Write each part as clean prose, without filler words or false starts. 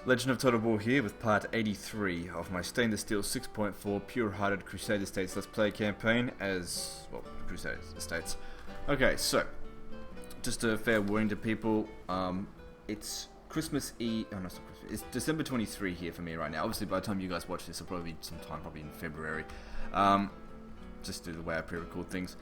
Legend of Total War here with part 83 of my Stainless Steel 6.4 Pure-Hearted Crusader States Let's Play campaign as, well, Crusader States. Okay, so, just a fair warning to people, it's Christmas Eve, oh no, it's not Christmas, it's December 23 here for me right now. Obviously by the time you guys watch this, it'll probably be sometime, probably in February, just due to the way I pre-record things.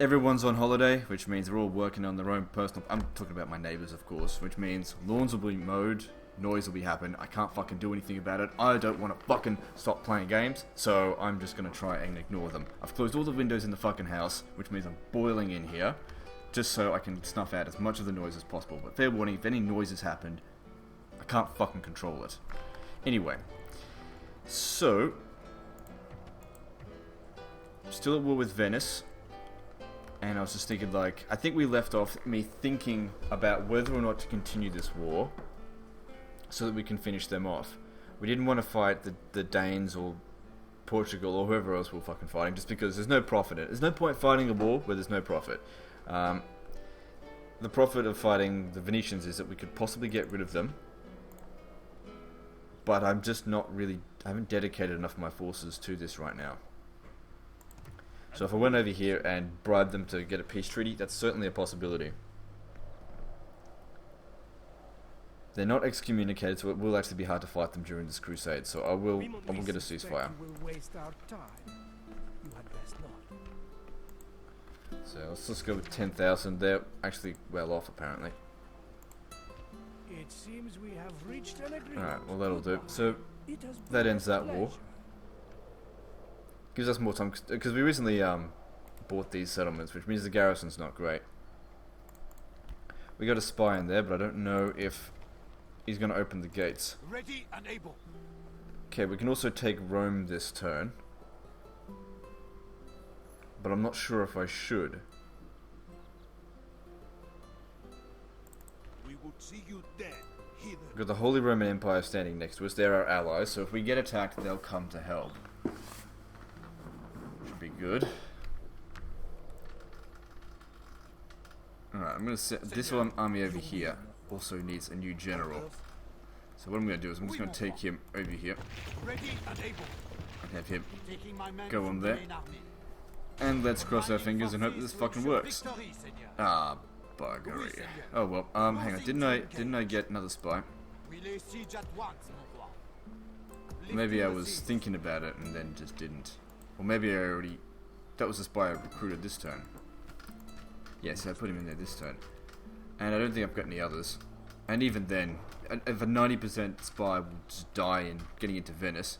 Everyone's on holiday, which means they're all working on their own personal... I'm talking about my neighbours, of course, which means lawns will be mowed, noise will be happening, I can't fucking do anything about it, I don't want to fucking stop playing games, so I'm just going to try and ignore them. I've closed all the windows in the fucking house, which means I'm boiling in here, just so I can snuff out as much of the noise as possible. But fair warning, if any noise has happened, I can't fucking control it. Anyway, so... still at war with Venice. And I was just thinking, like, I think we left off me thinking about whether or not to continue this war so that we can finish them off. We didn't want to fight the Danes or Portugal or whoever else we're fucking fighting, just because there's no profit in it. There's no point fighting a war where there's no profit. The profit of fighting the Venetians is that we could possibly get rid of them, but I'm just not really... I haven't dedicated enough of my forces to this right now. So if I went over here and bribed them to get a peace treaty, that's certainly a possibility. They're not excommunicated, so it will actually be hard to fight them during this crusade. So I will get a ceasefire. So let's just go with 10,000. They're actually well off, apparently. It seems we have reached an agreement. Alright, well that'll do. So that ends that war. Gives us more time, because we recently bought these settlements, which means the garrison's not great. We got a spy in there, but I don't know if he's going to open the gates. Ready and able. Okay, we can also take Rome this turn, but I'm not sure if I should. We would see you dead, heathen. We've got the Holy Roman Empire standing next to us. They're our allies, so if we get attacked, they'll come to help. Be good. Alright, I'm going to set this one army over here. Also needs a new general. So what I'm going to do is I'm just going to take him over here. And have him go on there. And let's cross our fingers and hope that this fucking works. Ah, buggery. Oh well, hang on, didn't I get another spy? Maybe I was thinking about it and then just didn't. Or maybe I already... that was the spy I recruited this turn. Yes, I put him in there this turn. And I don't think I've got any others. And even then, if a 90% spy will just die in getting into Venice,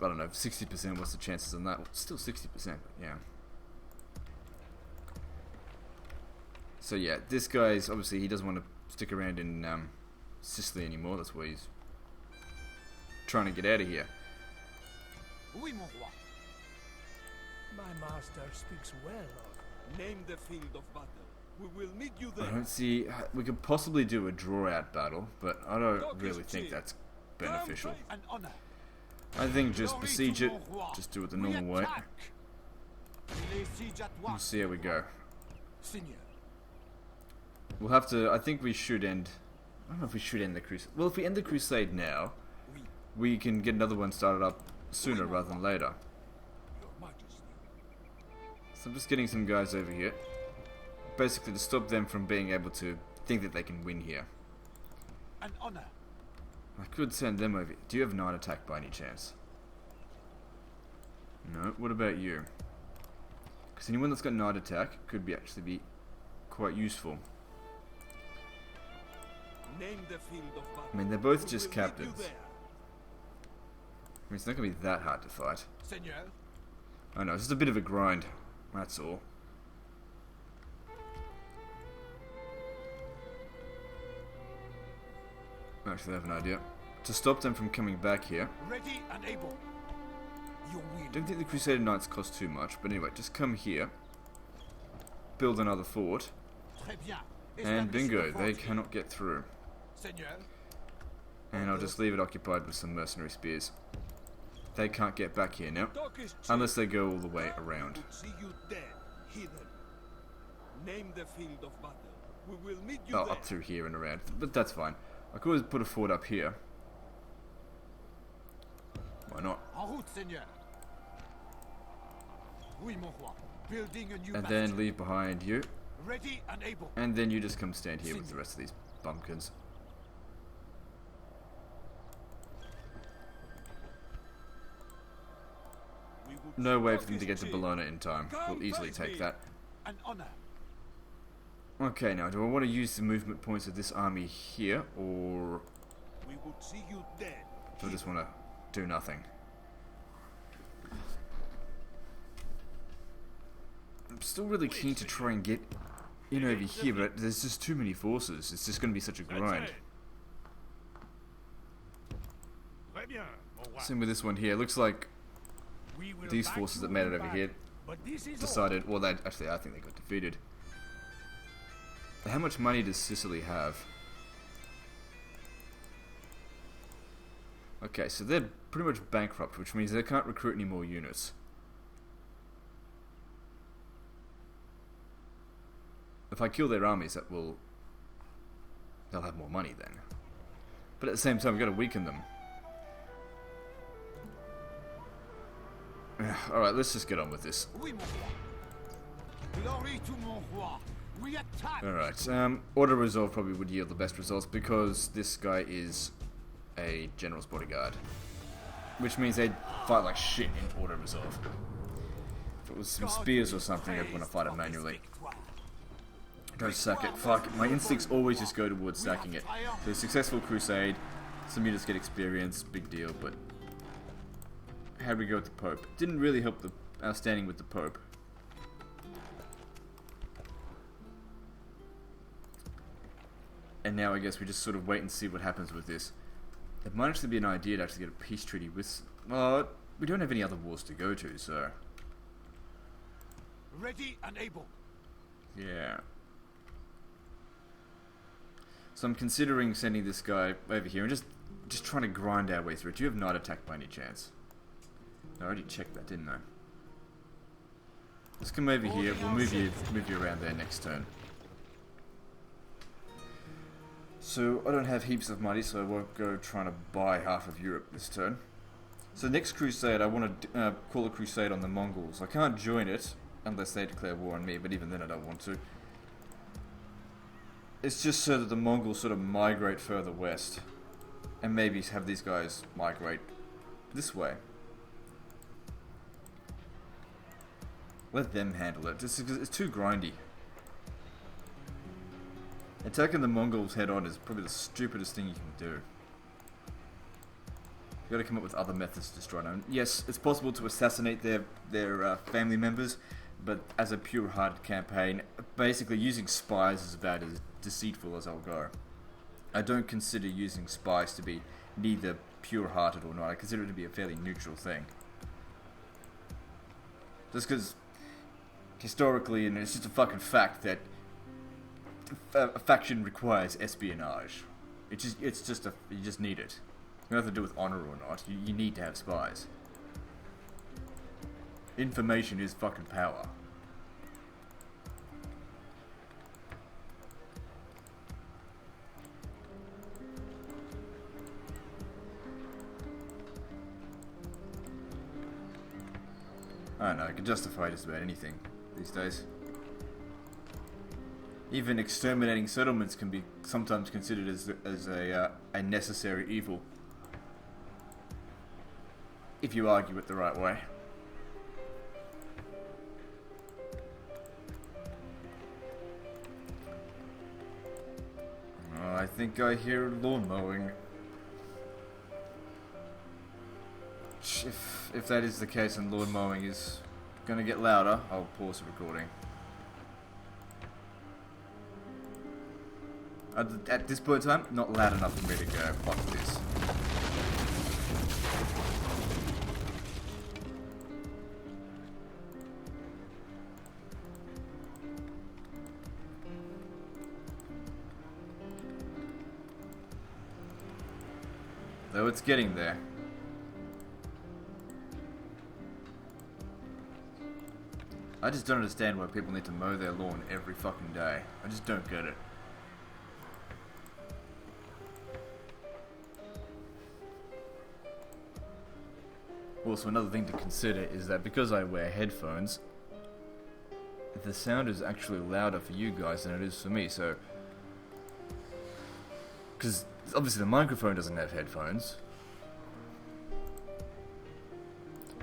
I don't know, 60%, what's the chances on that? Well, still 60%, but yeah. So yeah, this guy's, obviously he doesn't want to stick around in Sicily anymore, that's why he's trying to get out of here. Oui, mon roi. My master speaks well of. Name the field of battle. We will meet you there. I don't see... we could possibly do a draw-out battle, but I don't really think that's beneficial. I think just besiege it, just do it the normal way. We'll see how we go. We'll have to... I think we should end... I don't know if we should end the crusade. Well, if we end the crusade now, we can get another one started up sooner rather than later. So I'm just getting some guys over here, basically to stop them from being able to think that they can win here. An honor. I could send them over. Do you have night attack by any chance? No. What about you? Because anyone that's got night attack could be actually be quite useful. Name the field of battle. I mean, they're both just captains. I mean, it's not going to be that hard to fight. Seigneur. I know, it's just a bit of a grind. That's all. Actually, I have an idea. To stop them from coming back here. Ready and able. You win. Don't think the Crusader Knights cost too much, but anyway, just come here. Build another fort. And bingo, they cannot get through. Seigneur. And I'll just leave it occupied with some mercenary spears. They can't get back here now, unless they go all the way around. Name the field of battle. We will meet you Oh, there. up through here and around, but that's fine. I could always put a fort up here. Why not? En route, Seigneur. Oui, mon roi. Building a new And then leave behind you. ready and able. And then you just come stand here with the rest of these bumpkins. No way for them to get to Bologna in time. We'll easily take that. An honor. Okay, now do I want to use the movement points of this army here, or We would see you dead. do I just want to do nothing? I'm still really keen to try and get in over here, but there's just too many forces. It's just going to be such a grind. Très bien, mon roi. Same with this one here. Looks like We will these back forces you that made it in over battle, here but this is all. decided, well, they actually, I think they got defeated. How much money does Sicily have? Okay, so they're pretty much bankrupt, which means they can't recruit any more units. If I kill their armies, they'll have more money then. But at the same time, we've got to weaken them. Alright, let's just get on with this. Oui, mon roi. Glory to mon roi. We attack. Alright, auto resolve probably would yield the best results because this guy is a general's bodyguard. Which means they'd fight like shit in auto resolve. If it was some spears or something, I'd want to fight it manually. Go sack it. Fuck, my instincts always just go towards sacking it. So successful crusade, some units get experience, big deal, but how'd we go with the Pope? Didn't really help our standing with the Pope. And now I guess we just sort of wait and see what happens with this. It might actually be an idea to actually get a peace treaty with... Well, we don't have any other wars to go to, so... Ready and able. Yeah. So I'm considering sending this guy over here and just trying to grind our way through it. Do you have night attack by any chance? No, I already checked that, didn't I? Let's come over here. We'll move you around there next turn. So I don't have heaps of money, so I won't go trying to buy half of Europe this turn. So next crusade, I want to call a crusade on the Mongols. I can't join it unless they declare war on me, but even then I don't want to. It's just so that the Mongols sort of migrate further west. And maybe have these guys migrate this way. Let them handle it. It's too grindy. Attacking the Mongols head on is probably the stupidest thing you can do. You gotta come up with other methods to destroy them. Yes, it's possible to assassinate their family members, but as a pure-hearted campaign, basically using spies is about as deceitful as I'll go. I don't consider using spies to be neither pure-hearted or not. I consider it to be a fairly neutral thing. Just because, historically, and it's just a fucking fact that a faction requires espionage. You just need it. It's nothing to do with honor or not. You need to have spies. Information is fucking power. I don't know, I can justify just about anything these days. Even exterminating settlements can be sometimes considered as a necessary evil. If you argue it the right way. Oh, I think I hear lawn mowing. If that is the case and lawn mowing is gonna get louder, I'll pause the recording. At this point in time, not loud enough for me to go, fuck this. Though it's getting there. I just don't understand why people need to mow their lawn every fucking day. I just don't get it. also another thing to consider is that because I wear headphones, the sound is actually louder for you guys than it is for me, so... Because obviously the microphone doesn't have headphones.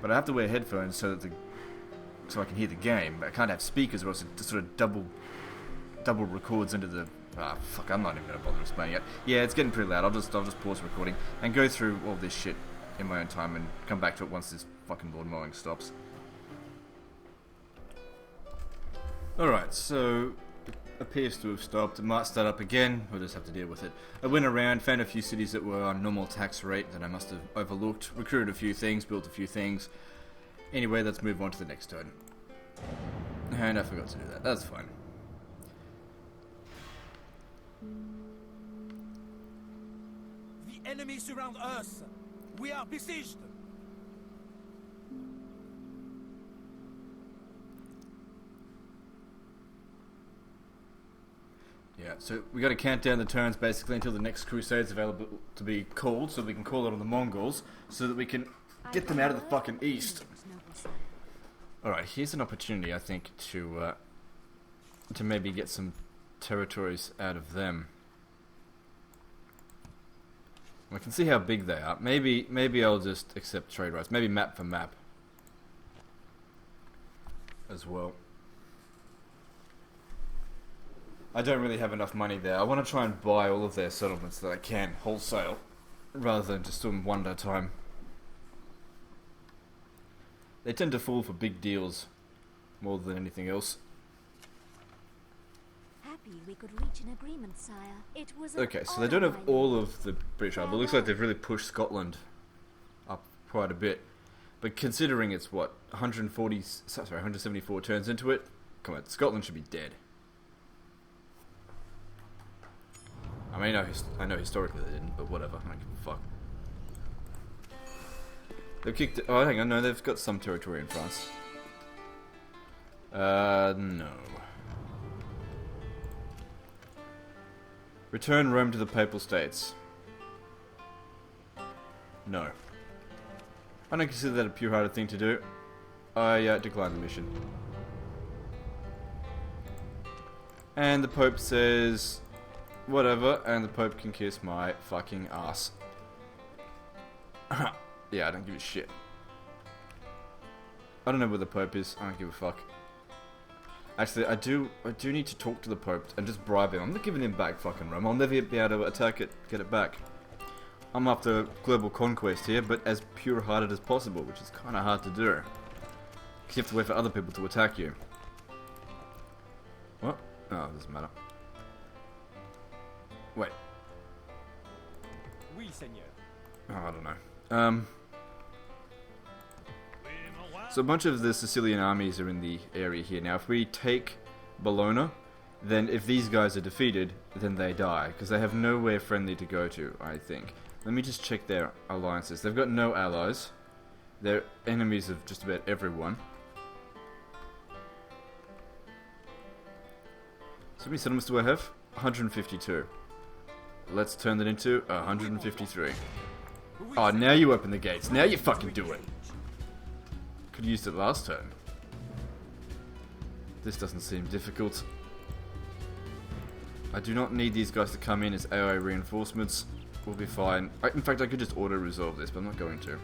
But I have to wear headphones so that so I can hear the game. I can't have speakers or else it sort of double records into the... fuck, I'm not even going to bother explaining it. Yeah, it's getting pretty loud. I'll just pause recording and go through all this shit in my own time and come back to it once this fucking lawn mowing stops. Alright, so it appears to have stopped. It might start up again. We'll just have to deal with it. I went around, found a few cities that were on normal tax rate that I must have overlooked, recruited a few things, built a few things. Anyway, let's move on to the next turn. And I forgot to do that. That's fine. The enemy surround us. We are besieged. Yeah, so we got to count down the turns basically until the next Crusade's available to be called, so we can call it on the Mongols, so that we can get them out of the fucking east. Alright, here's an opportunity, I think, to maybe get some territories out of them. I can see how big they are. Maybe I'll just accept trade rights. Maybe map for map as well. I don't really have enough money there. I want to try and buy all of their settlements that I can wholesale, rather than just do them one at a time. They tend to fall for big deals more than anything else. Happy we could reach an agreement, sire. It was okay, so they don't have all of the British army, but it looks like they've really pushed Scotland up quite a bit. But considering it's what 174 turns into it, come on, Scotland should be dead. I mean, I know historically they didn't, but whatever. I don't give a fuck. They've kicked it. Oh, hang on, no, they've got some territory in France. No. Return Rome to the Papal States. No. I don't consider that a pure-hearted thing to do. I decline the mission. And the Pope says... whatever, and the Pope can kiss my fucking ass. Yeah, I don't give a shit. I don't know where the Pope is. I don't give a fuck. Actually, I do need to talk to the Pope and just bribe him. I'm not giving him back fucking Rome. I'll never be able to attack it, get it back. I'm after global conquest here, but as pure-hearted as possible, which is kind of hard to do. Because you have to wait for other people to attack you. What? Oh, it doesn't matter. Wait. Oui, Seigneur. Oh, I don't know. So a bunch of the Sicilian armies are in the area here. Now, if we take Bologna, then if these guys are defeated, then they die. Because they have nowhere friendly to go to, I think. Let me just check their alliances. They've got no allies. They're enemies of just about everyone. So how many settlements do I have? 152. Let's turn that into 153. Oh, now you open the gates. Now you fucking do it. Could have used it last turn. This doesn't seem difficult. I do not need these guys to come in as AI reinforcements. We'll be fine. In fact, I could just auto-resolve this, but I'm not going to.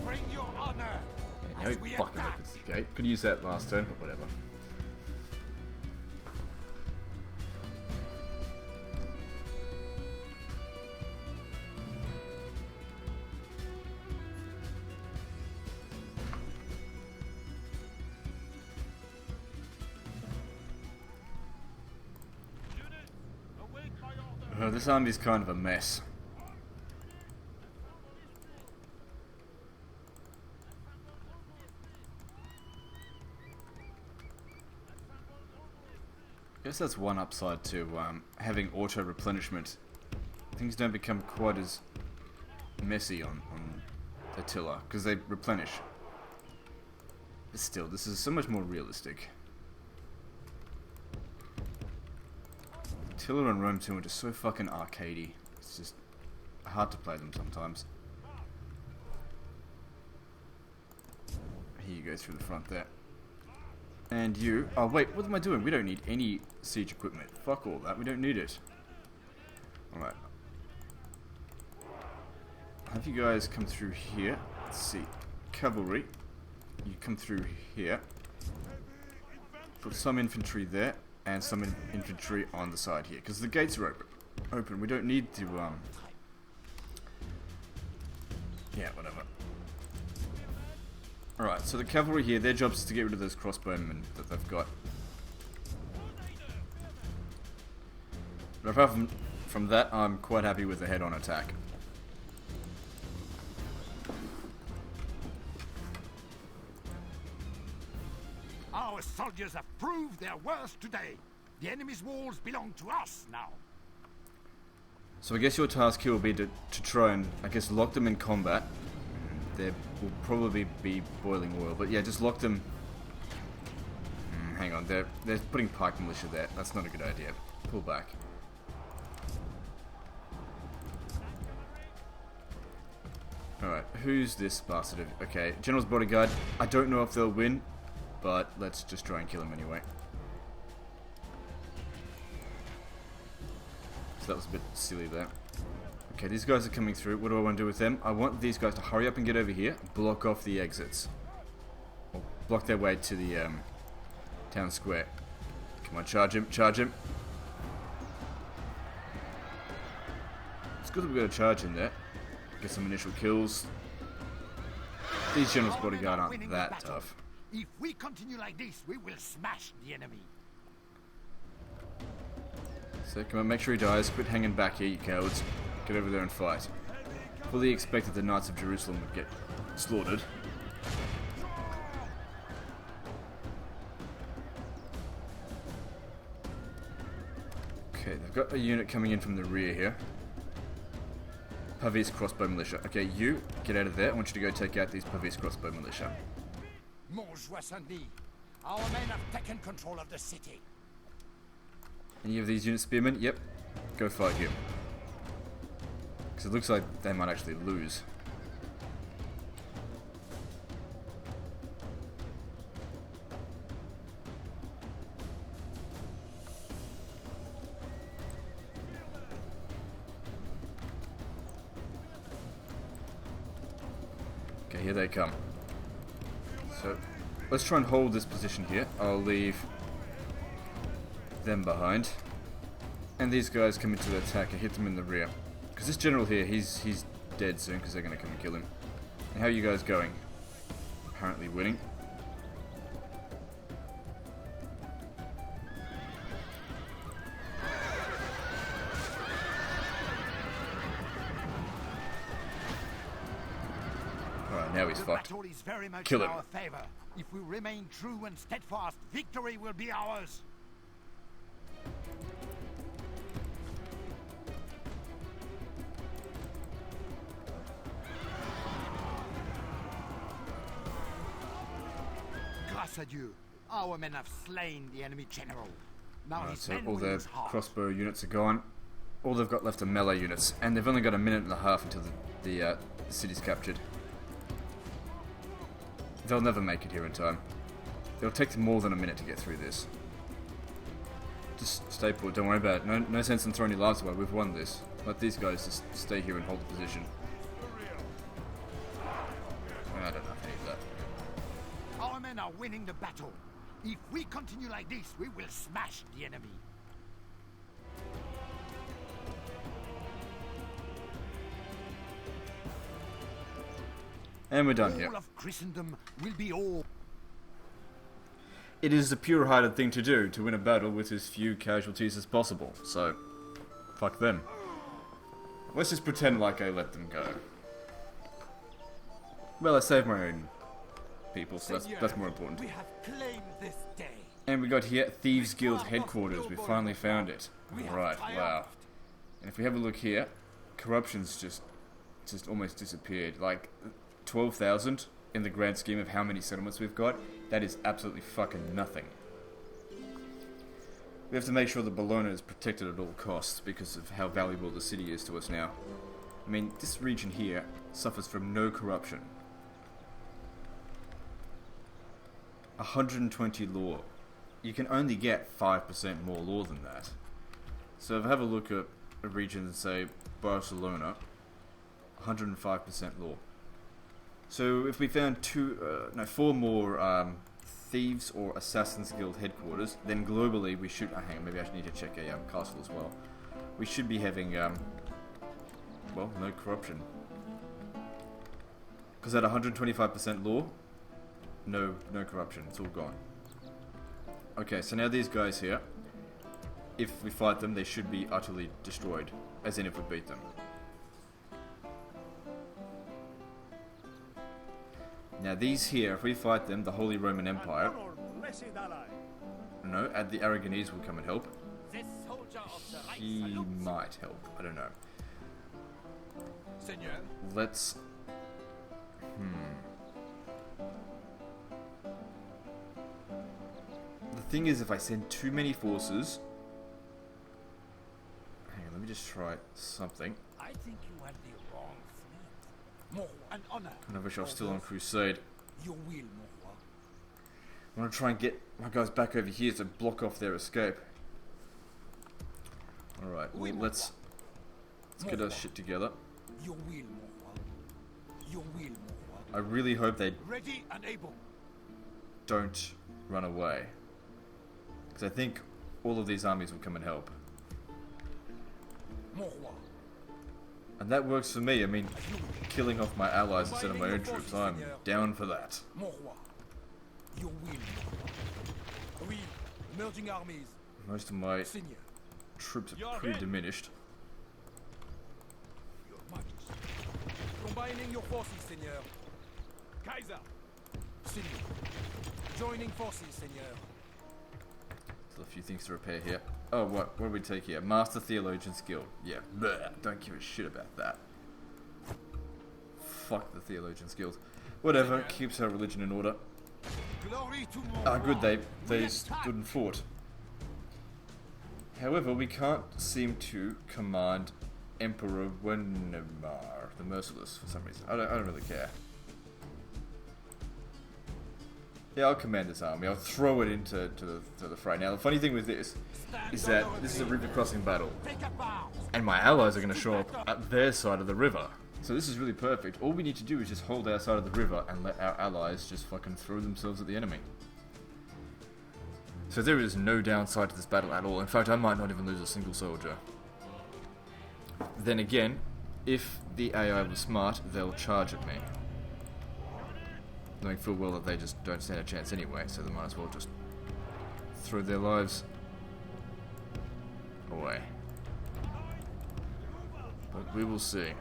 Bring your honor. Yeah, now he fucking opens the gate. Could use that last turn, but whatever. This army's kind of a mess. I guess that's one upside to having auto-replenishment. Things don't become quite as messy on Attila, because they replenish. But still, this is so much more realistic. Attila and Rome 2 are just so fucking arcadey. It's just hard to play them sometimes. Here you go through the front there. And you... Oh, wait, what am I doing? We don't need any siege equipment. Fuck all that, we don't need it. Alright. Have you guys come through here? Let's see. Cavalry. You come through here. Put some infantry there, and some infantry on the side here, because the gates are open. We don't need to, yeah, whatever. Alright, so the cavalry here, their job is to get rid of those crossbowmen that they've got. But apart from that, I'm quite happy with the head-on attack. Our soldiers have proved their worth today. The enemy's walls belong to us now. So I guess your task here will be to try and, I guess, lock them in combat. There will probably be boiling oil, but yeah, just lock them. Hang on, they're putting pike militia there. That's not a good idea. Pull back. Alright, who's this bastard? Okay, General's bodyguard. I don't know if they'll win, but let's just try and kill him anyway. So that was a bit silly there. Okay, these guys are coming through. What do I want to do with them? I want these guys to hurry up and get over here, block off the exits. Or block their way to the town square. Come on, charge him, charge him. It's good that we got a charge in there. Get some initial kills. These generals' bodyguard aren't that tough. If we continue like this, we will smash the enemy. So come on, make sure he dies. Quit hanging back here, you cowards. Get over there and fight. Fully expected the Knights of Jerusalem would get slaughtered. Okay, they've got a unit coming in from the rear here. Pavis crossbow militia. Okay, you, get out of there. I want you to go take out these Pavis crossbow militia. Our men have taken control of the city. Any of these unit spearmen? Yep. Go fight him. Because it looks like they might actually lose. Okay, here they come. So, let's try and hold this position here. I'll leave them behind. And these guys come into the attack and hit them in the rear. Because this general here, he's dead soon because they're going to come and kill him. And how are you guys going? Apparently winning. Alright, now he's fucked. The battle is very much Kill in him. our favor. If we remain true and steadfast, victory will be ours. Grâce à Dieu, our men have slain the enemy general. Now his So men all will their lose heart. crossbow units are gone. All they've got left are melee units, and they've only got a minute and a half until the city's captured. They'll never make it here in time. It'll take them more than a minute to get through this. Just stay put, don't worry about it. No sense in throwing your lives away, we've won this. Let these guys just stay here and hold the position. I don't know if I need that. Our men are winning the battle. If we continue like this, we will smash the enemy. And we're done here. All of Christendom will be all. It is the pure-hearted thing to do, to win a battle with as few casualties as possible, so fuck them. Let's just pretend like I let them go. Well, I saved my own people, so that's more important. We have claimed this day. And we got here, Thieves Guild headquarters, we finally found it. Right, wow. And if we have a look here, corruption's just almost disappeared. Like, 12,000 in the grand scheme of how many settlements we've got, that is absolutely fucking nothing. We have to make sure that Bologna is protected at all costs because of how valuable the city is to us now. I mean, this region here suffers from no corruption. 120 law. You can only get 5% more law than that. So if I have a look at a region and say Barcelona, 105% law. So if we found 4 more Thieves or Assassins Guild headquarters, then globally we should... hang on, maybe I need to check a castle as well. We should be having, well, no corruption. Because at 125% law, no corruption, it's all gone. Okay, so now these guys here, if we fight them, they should be utterly destroyed, as in if we beat them. Now these here, if we fight them, the Holy Roman Empire, no, the Aragonese will come and help. He might help, I don't know. Let's... The thing is, if I send too many forces... Hang on, let me just try something. I think you have the wrong fleet. More an honor. I wish I was still on Crusade. Your will, More. I want to try and get my guys back over here to block off their escape. Alright, well, let's get our shit together. Your will, More. Your will, More. I really hope they ready and able. Don't run away. Because I think all of these armies will come and help. And that works for me. I mean, killing off my allies instead of my own troops, I'm down for that. Your will. Oui, merging armies. Most of my troops are pretty diminished. Your Majesty. Combining your forces, Seigneur. Kaiser. Seigneur. Joining forces, Seigneur. Still a few things to repair here. Oh, what do we take here? Master Theologian's Guild. Yeah, bleh, don't give a shit about that. Fuck the Theologian's Guild. Whatever, keeps our religion in order. Ah, good, they stood and fought. However, we can't seem to command Emperor Wennemar, the Merciless, for some reason. I don't really care. Yeah, I'll command this army. I'll throw it into the fray. Now, the funny thing with this is that this is a river crossing battle, and my allies are going to show up at their side of the river. So this is really perfect. All we need to do is just hold our side of the river and let our allies just fucking throw themselves at the enemy. So there is no downside to this battle at all. In fact, I might not even lose a single soldier. Then again, if the AI was smart, they'll charge at me. Knowing full well that they just don't stand a chance anyway, so they might as well just throw their lives away. But we will see.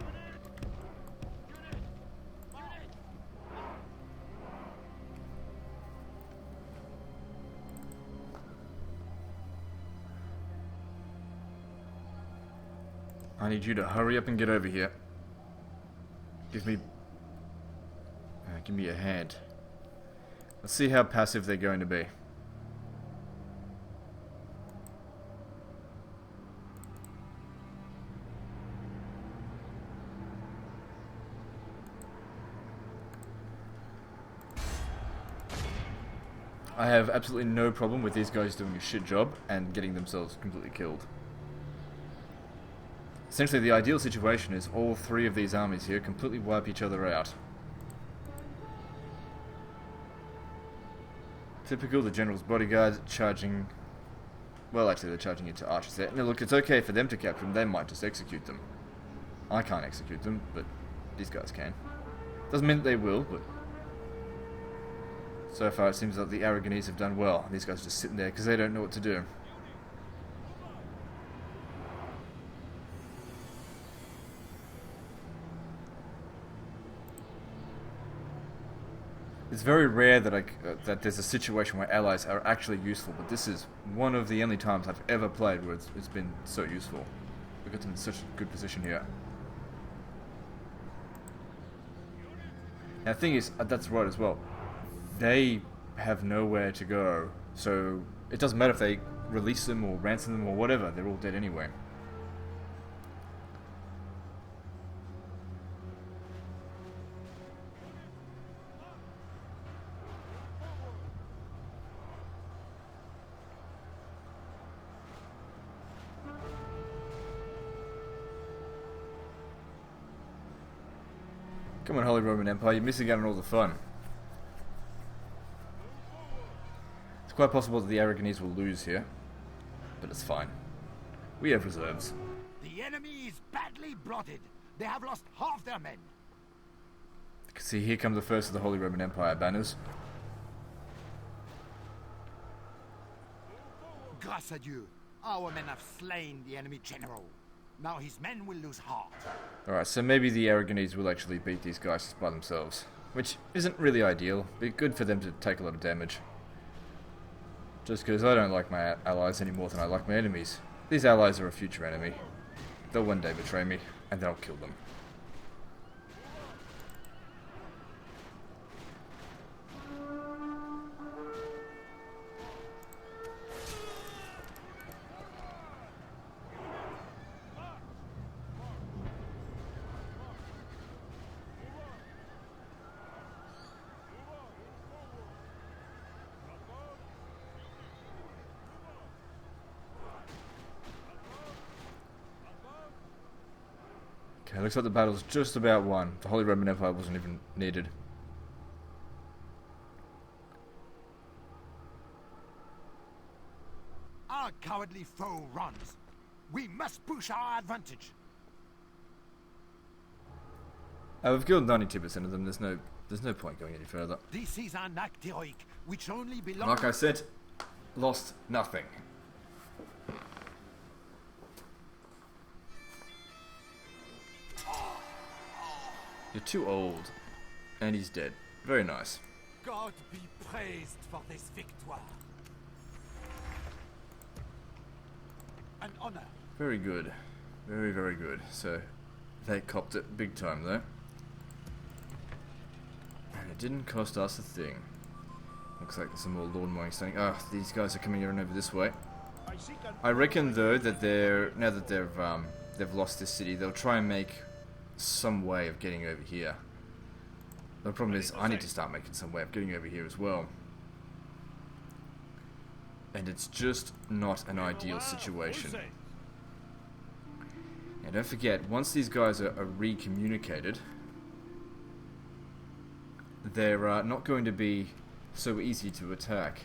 I need you to hurry up and get over here. Give me a hand. Let's see how passive they're going to be. I have absolutely no problem with these guys doing a shit job and getting themselves completely killed. Essentially, the ideal situation is all three of these armies here completely wipe each other out. Typical, the general's bodyguards charging... Well, actually, they're charging into archers there. Now, look, it's okay for them to capture them. They might just execute them. I can't execute them, but these guys can. Doesn't mean that they will, but... So far, it seems like the Aragonese have done well. These guys are just sitting there because they don't know what to do. It's very rare that that there's a situation where allies are actually useful, but this is one of the only times I've ever played where it's been so useful. We got them in such a good position here. Now the thing is, that's right as well. They have nowhere to go, so it doesn't matter if they release them or ransom them or whatever, they're all dead anyway. Come on, Holy Roman Empire, you're missing out on all the fun. It's quite possible that the Aragonese will lose here, but it's fine. We have reserves. The enemy is badly blooded. They have lost half their men. You can see here come the first of the Holy Roman Empire banners. Grâce à Dieu, our men have slain the enemy general. Now his men will lose heart. Alright, so maybe the Aragonese will actually beat these guys just by themselves. Which isn't really ideal, but good for them to take a lot of damage. Just because I don't like my allies any more than I like my enemies. These allies are a future enemy. They'll one day betray me, and then I'll kill them. Okay, looks like the battle's just about won. The Holy Roman Empire wasn't even needed. Our cowardly foe runs. We must push our advantage. We've killed 92% of them. There's no point going any further. This is an act heroic, which only belongs. Like I said, lost nothing. You're too old. And he's dead. Very nice. God be praised for this victoire. An honor. Very good. Very, very good. So, they copped it big time though. And it didn't cost us a thing. Looks like there's some more lawn mowing standing. Ah, these guys are coming in over this way. I reckon though that now that they've lost this city, they'll try and make some way of getting over here. The problem is I need to start making some way of getting over here as well. And it's just not an ideal situation. And don't forget, once these guys are recommunicated, they're not going to be so easy to attack.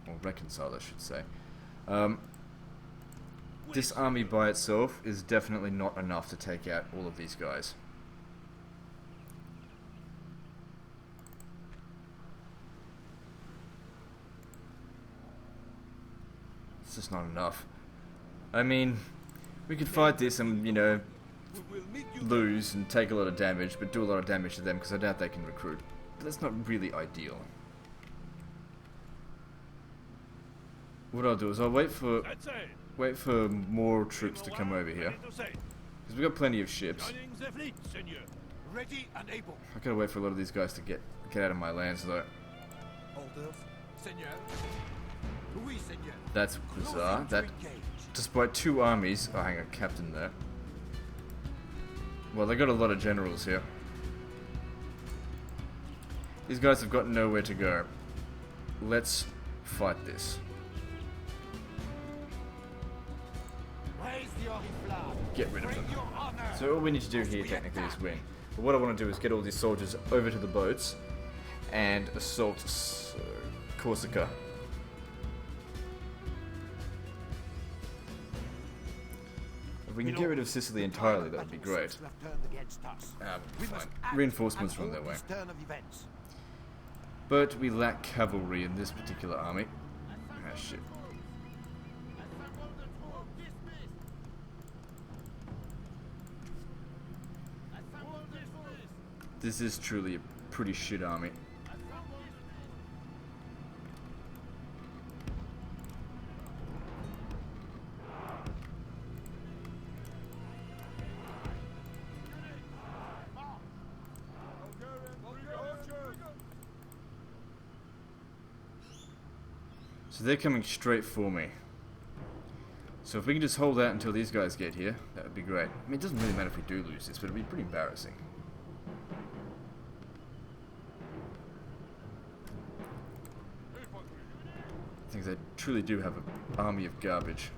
Or reconcile, I should say. This army by itself is definitely not enough to take out all of these guys. It's just not enough. I mean, we could fight this and, you know, lose and take a lot of damage, but do a lot of damage to them because I doubt they can recruit. But that's not really ideal. What I'll do is I'll wait for more troops to come over here. Because we've got plenty of ships. Ready and able. I gotta wait for a lot of these guys to get out of my lands though. Orders, Seigneur. Oui, Seigneur. That's bizarre. That, despite two armies... Oh, hang on, captain there. Well, they got a lot of generals here. These guys have got nowhere to go. Let's fight this. Get rid of them. So all we need to do here technically is win. But what I want to do is get all these soldiers over to the boats and assault Corsica. If we can get rid of Sicily entirely, that would be great. Fine. Reinforcements from their way. But we lack cavalry in this particular army. Ah, shit. This is truly a pretty shit army. So they're coming straight for me. So if we can just hold out until these guys get here, that would be great. I mean, it doesn't really matter if we do lose this, but it'd be pretty embarrassing. I think they truly do have an army of garbage.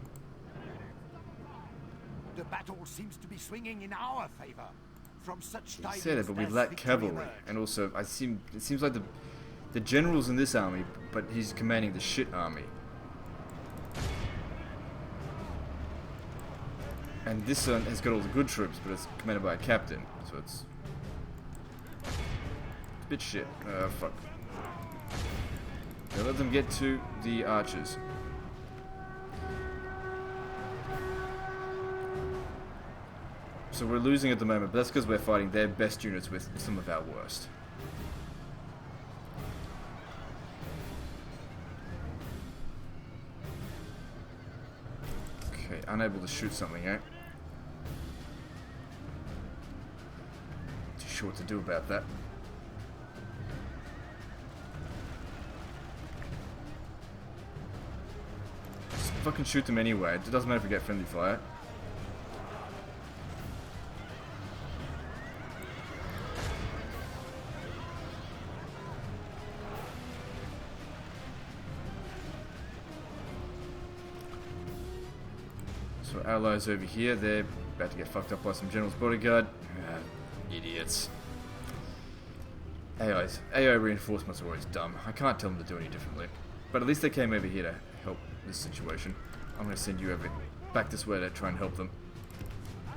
The battle seems to be swinging in our favor. From such He tidings, said it, but we there's lack victory cavalry, emerged. and also it seems like the general's in this army, but he's commanding the shit army. And this one has got all the good troops, but it's commanded by a captain, so it's a bit shit. Fuck. Now let them get to the archers. So we're losing at the moment, but that's because we're fighting their best units with some of our worst. Okay, unable to shoot something, eh? Too sure what to do about that. Just fucking shoot them anyway. It doesn't matter if we get friendly fire. So allies over here, they're about to get fucked up by some general's bodyguard. Idiots. AI reinforcements are always dumb. I can't tell them to do any differently. But at least they came over here to help this situation. I'm going to send you over back this way to try and help them.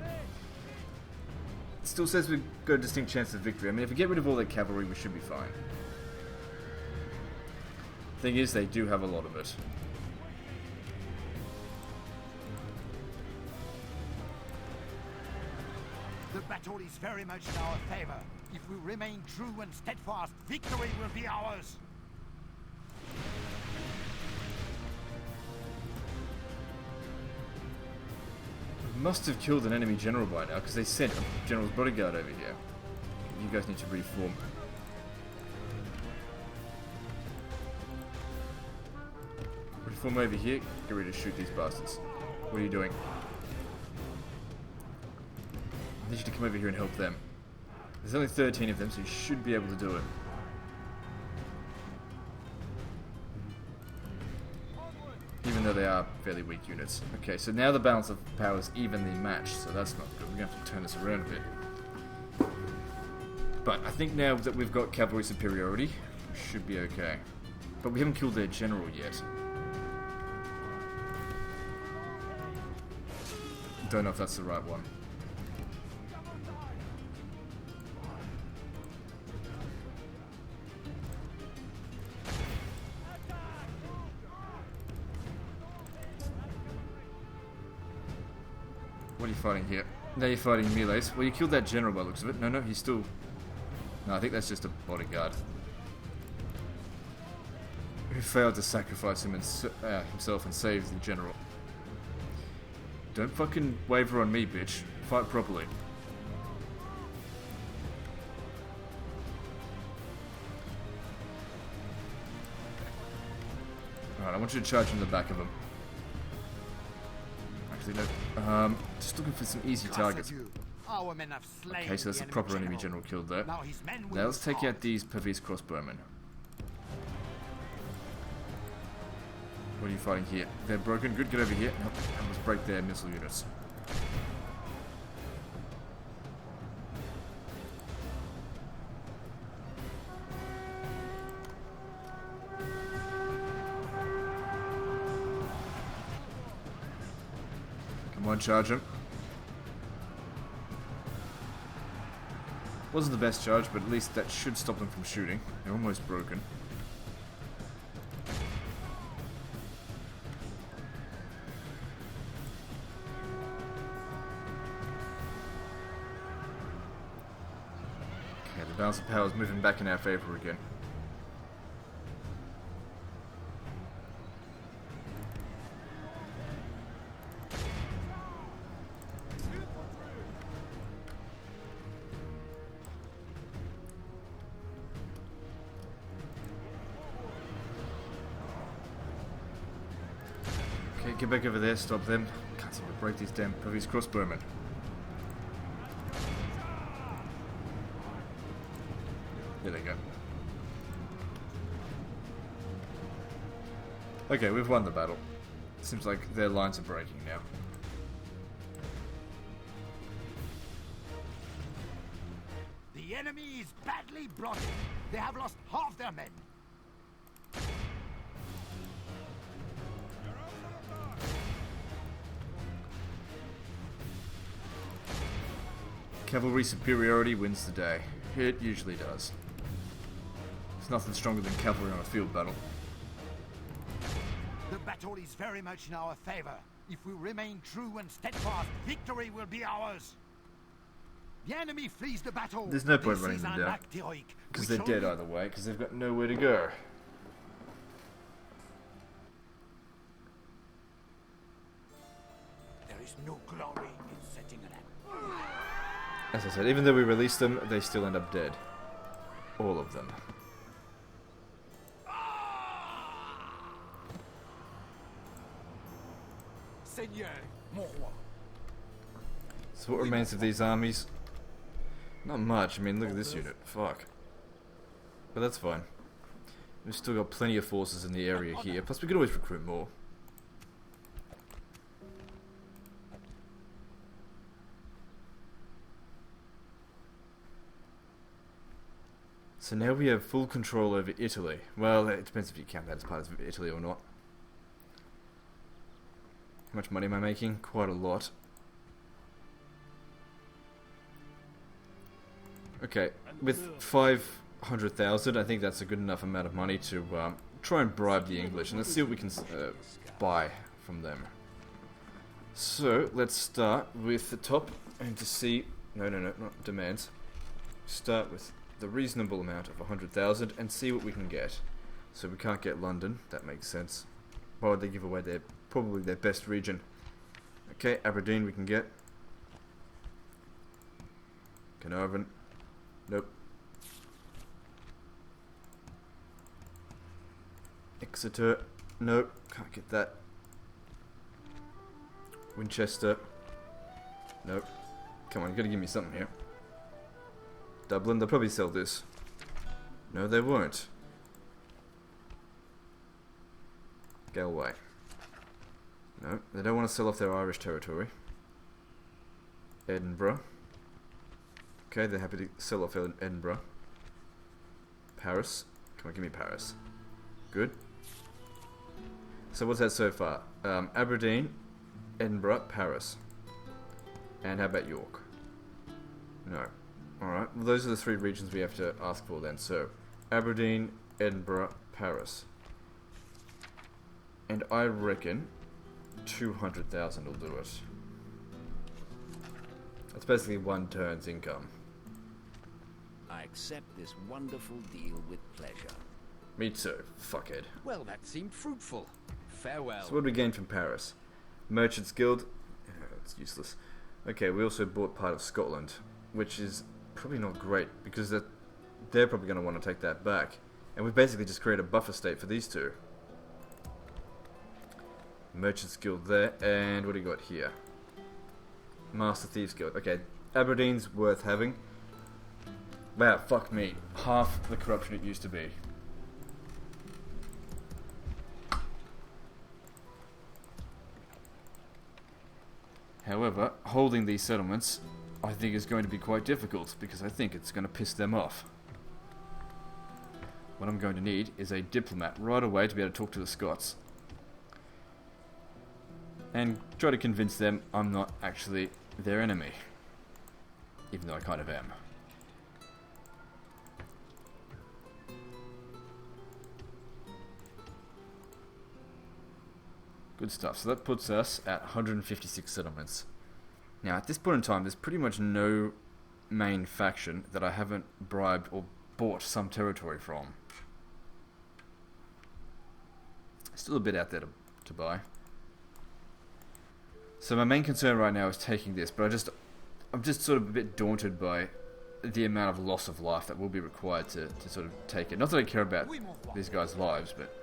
It still says we've got a distinct chance of victory. I mean, if we get rid of all their cavalry, we should be fine. Thing is, they do have a lot of it. The battle is very much in our favor. If we remain true and steadfast, victory will be ours. We must have killed an enemy general by now, because they sent a general's bodyguard over here. You guys need to reform. Reform over here. Get ready to shoot these bastards. What are you doing? I need you to come over here and help them. There's only 13 of them, so you should be able to do it. Even though they are fairly weak units. Okay, so now the balance of power is evenly matched, so that's not good. We're going to have to turn this around a bit. But I think now that we've got cavalry superiority, we should be okay. But we haven't killed their general yet. Don't know if that's the right one. What are you fighting here? Now you're fighting melees. Well, you killed that general by the looks of it. No, he's still... No, I think that's just a bodyguard. Who failed to sacrifice himself and save the general. Don't fucking waver on me, bitch. Fight properly. Alright, I want you to charge in the back of him. Actually, no. Just looking for some easy targets. Our men have slain Okay, so that's a proper enemy general killed there. Now his men will Now let's take fall. out these Pavese crossbowmen. What are you fighting here? They're broken. Good, get over here. Help us break their missile units. Come on, charge them. Wasn't the best charge, but at least that should stop them from shooting. They're almost broken. Okay, the balance of power is moving back in our favor again. Okay, get back over there, stop them. Can't seem to break these damn Pavese crossbowmen. There they go. Okay, we've won the battle. Seems like their lines are breaking now. The enemy is badly blooded. They have lost half their men. Cavalry superiority wins the day. It usually does. There's nothing stronger than cavalry on a field battle. The battle is very much in our favor. If we remain true and steadfast, victory will be ours. The enemy flees the battle. There's no point This running is them an down. act heroic. Because We they're shall dead live. either way, because they've got nowhere to go. There is no glory in setting an act. As I said, even though we release them, they still end up dead. All of them. Seigneur, mon roi. So what remains of these armies? Not much. I mean, look at this unit. Fuck. But that's fine. We've still got plenty of forces in the area here. Plus, we could always recruit more. So now we have full control over Italy. Well, it depends if you count that as part of Italy or not. How much money am I making? Quite a lot. Okay, with 500,000, I think that's a good enough amount of money to try and bribe the English, and let's see what we can buy from them. So, let's start with the top, and to see... No, not demands. Start with the reasonable amount of 100,000, and see what we can get. So we can't get London, that makes sense. Why would they give away probably their best region? Okay, Aberdeen we can get. Carnarvon. Nope. Exeter. Nope. Can't get that. Winchester. Nope. Come on, you gotta give me something here. Dublin, they'll probably sell this. No, they won't. Galway. No, they don't want to sell off their Irish territory. Edinburgh. Okay, they're happy to sell off Edinburgh. Paris. Come on, give me Paris. Good. So what's that so far? Aberdeen, Edinburgh, Paris. And how about York? No. Alright, well, those are the three regions we have to ask for then. So, Aberdeen, Edinburgh, Paris. And I reckon 200,000 will do it. That's basically one turn's income. I accept this wonderful deal with pleasure. Me too, fuckhead. Well, that seemed fruitful. Farewell. So what do we gain from Paris? Merchants Guild? It's useless. Okay, we also bought part of Scotland, which is probably not great, because they're probably going to want to take that back. And we basically just create a buffer state for these two. Merchants Guild there, and what do you got here? Master Thieves Guild. Okay, Aberdeen's worth having. Wow, fuck me. Half the corruption it used to be. However, holding these settlements, I think is going to be quite difficult, because I think it's going to piss them off. What I'm going to need is a diplomat right away to be able to talk to the Scots. And try to convince them I'm not actually their enemy. Even though I kind of am. Good stuff. So that puts us at 156 settlements. Now, at this point in time, there's pretty much no main faction that I haven't bribed or bought some territory from. Still a bit out there to buy. So my main concern right now is taking this, but I'm just sort of a bit daunted by the amount of loss of life that will be required to sort of take it. Not that I care about these guys' lives, but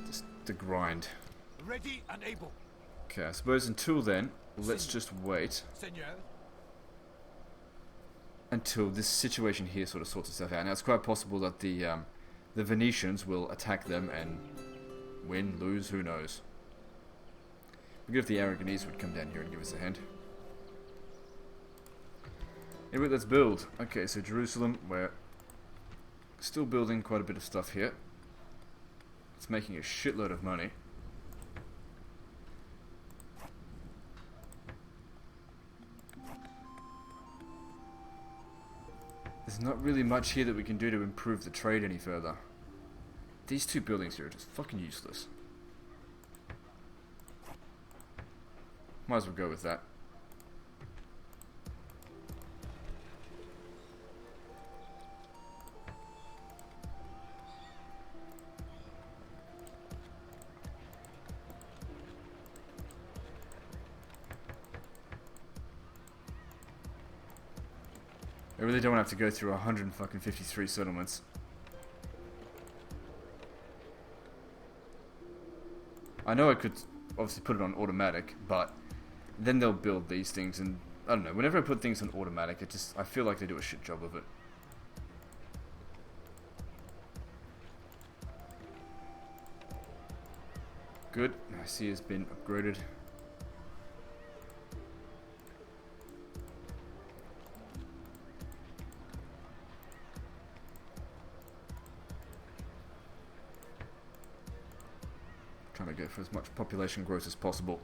just the grind. Ready and able. Okay, I suppose until then, let's just wait Seigneur. until this situation here sort of sorts itself out. Now, it's quite possible that the Venetians will attack them and win, lose, who knows. It'd be good if the Aragonese would come down here and give us a hand. Anyway, let's build. Okay, so Jerusalem, we're still building quite a bit of stuff here. It's making a shitload of money. There's not really much here that we can do to improve the trade any further. These two buildings here are just fucking useless. Might as well go with that. I really don't want to have to go through 153 settlements. I know I could obviously put it on automatic, but then they'll build these things, and I don't know, whenever I put things on automatic, I feel like they do a shit job of it. Good, I see it's been upgraded. Trying to go for as much population growth as possible.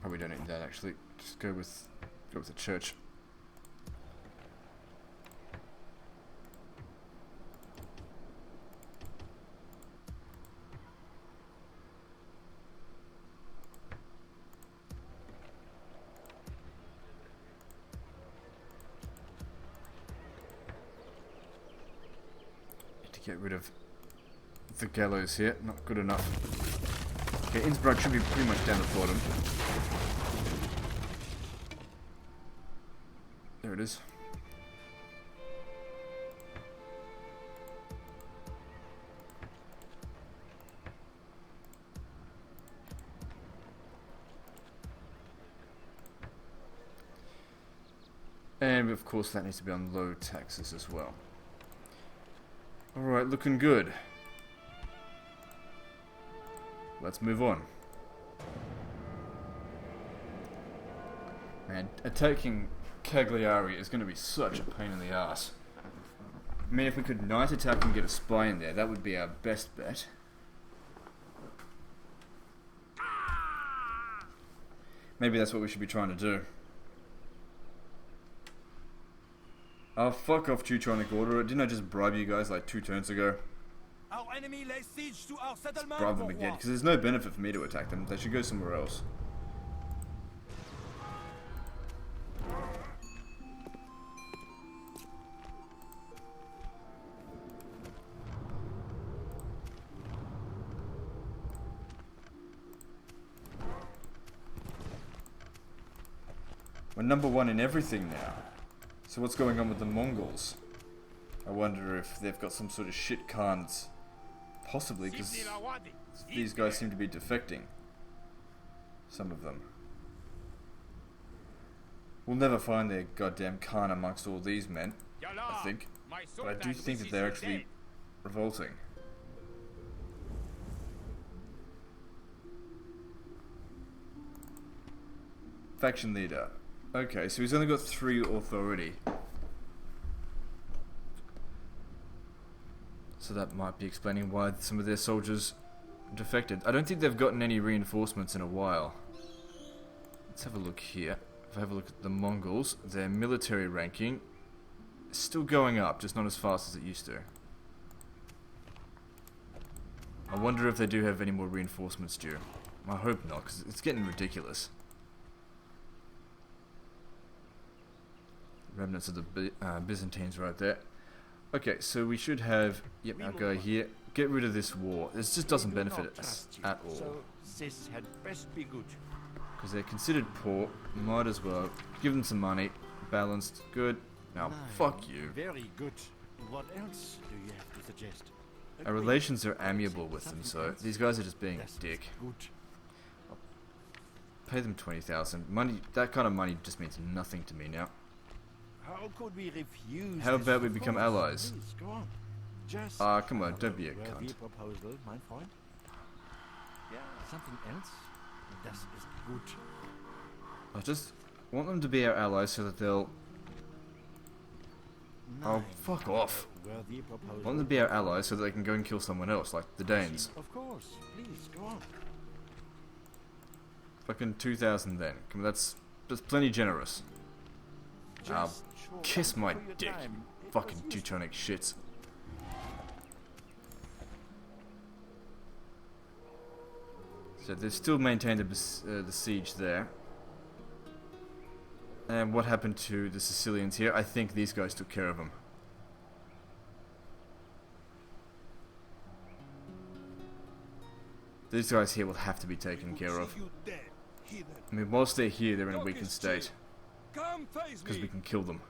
Probably don't need that actually. Just go with the church. Need to get rid of the gallows here. Not good enough. Okay, Innsbruck should be pretty much down the bottom. There it is. And of course that needs to be on low taxes as well. Alright, looking good. Let's move on. Man, attacking Cagliari is going to be such a pain in the ass. I mean, if we could night attack and get a spy in there, that would be our best bet. Maybe that's what we should be trying to do. Oh, fuck off, Teutonic Order. Didn't I just bribe you guys like 2 turns ago? Our enemy lays siege to our settlement. Bribe them again, because there's no benefit for me to attack them. They should go somewhere else. We're #1 in everything now. So what's going on with the Mongols? I wonder if they've got some sort of shit cards. Possibly, because these guys seem to be defecting. Some of them. We'll never find their goddamn Khan amongst all these men, I think. But I do think that they're actually revolting. Faction leader. Okay, so he's only got 3 authority. So that might be explaining why some of their soldiers defected. I don't think they've gotten any reinforcements in a while. Let's have a look here. If I have a look at the Mongols, their military ranking is still going up, just not as fast as it used to. I wonder if they do have any more reinforcements due. I hope not, because it's getting ridiculous. Remnants of the Byzantines right there. Okay, so we should have, yep, our guy here. Get rid of this war. This just doesn't benefit us at all. So this had best be good. Because they're considered poor. Might as well give them some money. Balanced. Good. Now, fuck you. Very good. What else do you have to suggest? Our relations are amiable with them, so these guys are just being a dick. Pay them 20,000. Money, that kind of money just means nothing to me now. How could we refuse? How about we become allies? Please, go on. Just Come on, don't be a worthy cunt. proposal, mein Freund. Yeah, something else? Das ist gut. I just want them to be our allies so that they'll... Oh, fuck off. Worthy proposal. I want them to be our allies so that they can go and kill someone else, like the Danes. Of course. Please, go on. Fucking 2,000 then. Come on, that's plenty generous. Just Kiss my for your dick, time. you It fucking was useful. Teutonic shits. So they've still maintained the siege there. And what happened to the Sicilians here? I think these guys took care of them. These guys here will have to be taken care of. I mean, whilst they're here, they're in a weakened state. Come face Because me. we can kill them.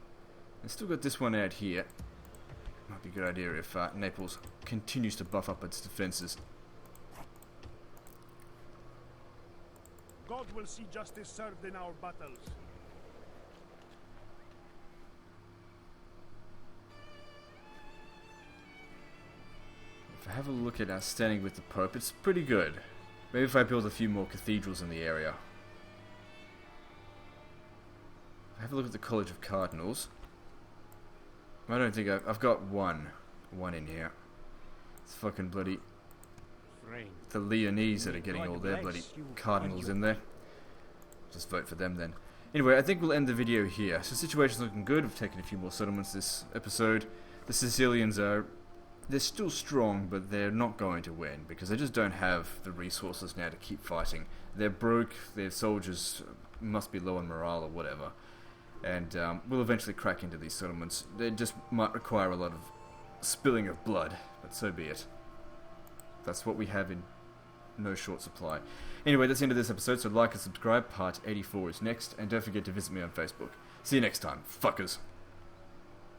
And still got this one out here. Might be a good idea if Naples continues to buff up its defences. God will see justice served in our battles. If I have a look at our standing with the Pope, it's pretty good. Maybe if I build a few more cathedrals in the area. Have a look at the College of Cardinals. I don't think I've got one in here. It's fucking bloody the Leonese that are getting all their bloody cardinals in there. Just vote for them then. Anyway, I think we'll end the video here. So situation's looking good. We've taken a few more settlements this episode. The Sicilians they're still strong, but they're not going to win because they just don't have the resources now to keep fighting. They're broke. Their soldiers must be low on morale or whatever. And we'll eventually crack into these settlements. They just might require a lot of spilling of blood, but so be it. That's what we have in no short supply. Anyway, that's the end of this episode, so like and subscribe. Part 84 is next, and don't forget to visit me on Facebook. See you next time, fuckers.